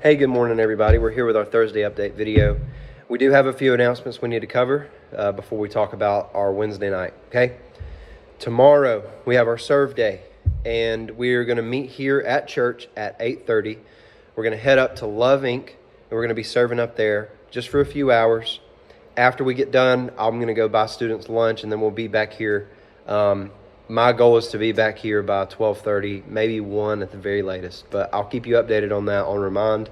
Hey, good morning, everybody. We're here with our Thursday update video. We do have a few announcements we need to cover before we talk about our Wednesday night, okay? Tomorrow, we have our serve day, and we're going to meet here at church at 8:30. We're going to head up to Love Inc., and we're going to be serving up there just for a few hours. After we get done, I'm going to go buy students lunch, and then we'll be back here. My goal is to be back here by 12:30, maybe 1 at the very latest. But I'll keep you updated on that on Remind.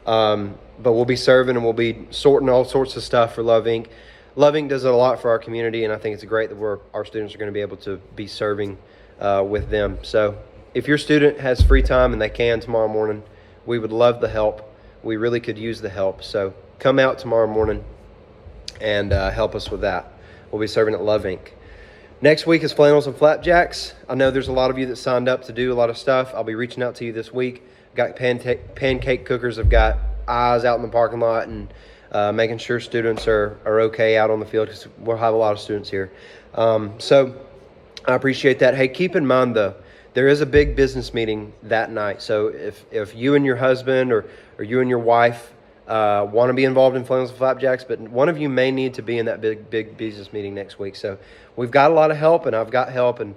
But we'll be serving and we'll be sorting all sorts of stuff for Love Inc. Love Inc. does a lot for our community, and I think it's great that our students are going to be able to be serving with them. So if your student has free time and they can tomorrow morning, we would love the help. We really could use the help. So come out tomorrow morning and help us with that. We'll be serving at Love Inc. Next week is Flannels and Flapjacks. I know there's a lot of you that signed up to do a lot of stuff. I'll be reaching out to you this week. Got pancake cookers. I've got eyes out in the parking lot and making sure students are okay out on the field because we'll have a lot of students here. So I appreciate that. Hey, keep in mind, though, there is a big business meeting that night. So if you and your husband or you and your wife want to be involved in Flannels and Flapjacks, but one of you may need to be in that big business meeting next week. So we've got a lot of help, and I've got help, and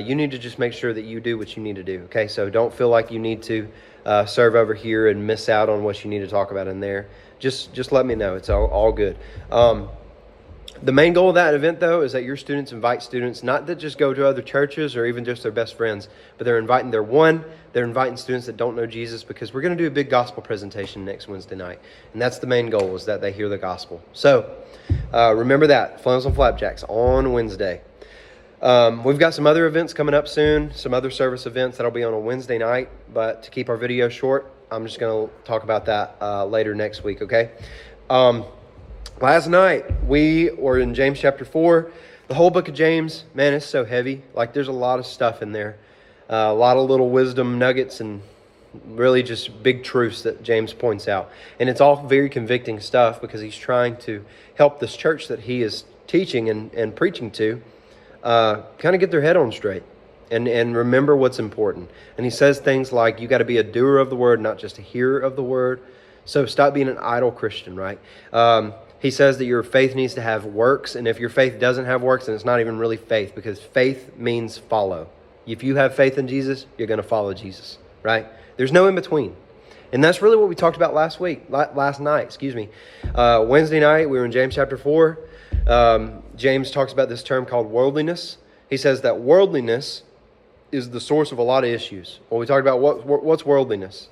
you need to just make sure that you do what you need to do. Okay, so don't feel like you need to serve over here and miss out on what you need to talk about in there. Just let me know. It's all good. The main goal of that event, though, is that your students invite students, not that just go to other churches or even just their best friends, but they're inviting they're inviting students that don't know Jesus, because we're going to do a big gospel presentation next Wednesday night. And that's the main goal, is that they hear the gospel. So remember that, Flannels and Flapjacks on Wednesday. We've got some other events coming up soon, some other service events that'll be on a Wednesday night, but to keep our video short, I'm just going to talk about that later next week, okay? Last night, we were in James chapter 4. The whole book of James, man, it's so heavy. Like, there's a lot of stuff in there. A lot of little wisdom nuggets and really just big truths that James points out. And it's all very convicting stuff because he's trying to help this church that he is teaching and preaching to kind of get their head on straight and remember what's important. And he says things like, you got to be a doer of the word, not just a hearer of the word. So stop being an idle Christian, right? He says that your faith needs to have works, and if your faith doesn't have works, then it's not even really faith, because faith means follow. If you have faith in Jesus, you're going to follow Jesus, right? There's no in between. And that's really what we talked about last night. Wednesday night, we were in James chapter 4. James talks about this term called worldliness. He says that worldliness is the source of a lot of issues. Well, we talked about what's worldliness.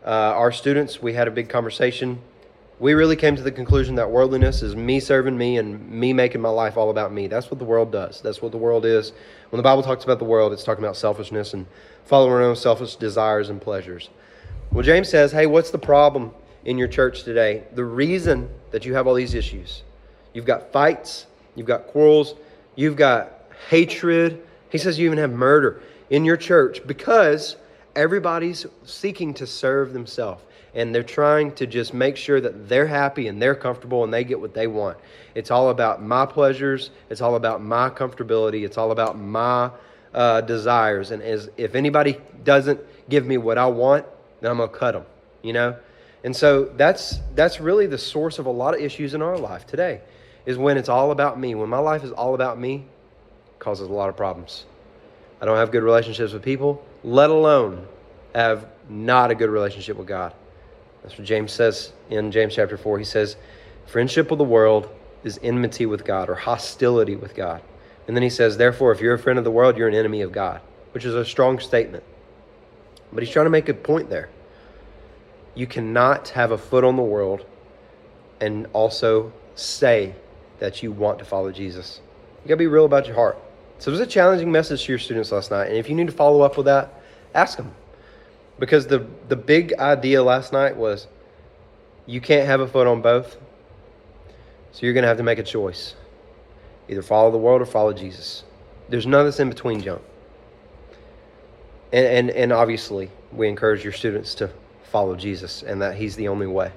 Our students, we had a big conversation. We really came to the conclusion that worldliness is me serving me and me making my life all about me. That's what the world does. That's what the world is. When the Bible talks about the world, it's talking about selfishness and following our own selfish desires and pleasures. Well, James says, hey, what's the problem in your church today? The reason that you have all these issues, you've got fights, you've got quarrels, you've got hatred. He says you even have murder in your church because everybody's seeking to serve themselves. And they're trying to just make sure that they're happy and they're comfortable and they get what they want. It's all about my pleasures. It's all about my comfortability. It's all about my desires. And if anybody doesn't give me what I want, then I'm going to cut them, you know? And so that's really the source of a lot of issues in our life today, is when it's all about me. When my life is all about me, it causes a lot of problems. I don't have good relationships with people, let alone have not a good relationship with God. That's what James says in James chapter 4. He says, friendship with the world is enmity with God, or hostility with God. And then he says, therefore, if you're a friend of the world, you're an enemy of God, which is a strong statement. But he's trying to make a point there. You cannot have a foot on the world and also say that you want to follow Jesus. You got to be real about your heart. So it was a challenging message to your students last night. And if you need to follow up with that, ask them. Because the big idea last night was you can't have a foot on both. So you're going to have to make a choice. Either follow the world or follow Jesus. There's none of this in between junk. And obviously, we encourage your students to follow Jesus and that he's the only way.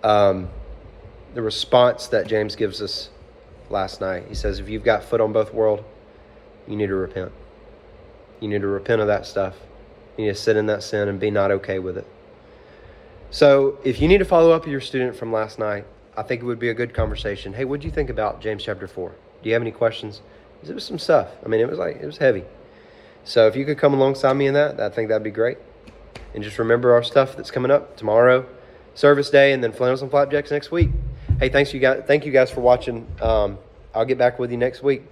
The response that James gives us last night, he says, if you've got foot on both world, you need to repent. You need to repent of that stuff. You need to sit in that sin and be not okay with it. So if you need to follow up with your student from last night, I think it would be a good conversation. Hey, what did you think about James chapter 4? Do you have any questions? 'Cause it was some stuff. I mean, it was heavy. So if you could come alongside me in that, I think that'd be great. And just remember our stuff that's coming up tomorrow, service day, and then flannels and flapjacks next week. Hey, thank you guys for watching. I'll get back with you next week.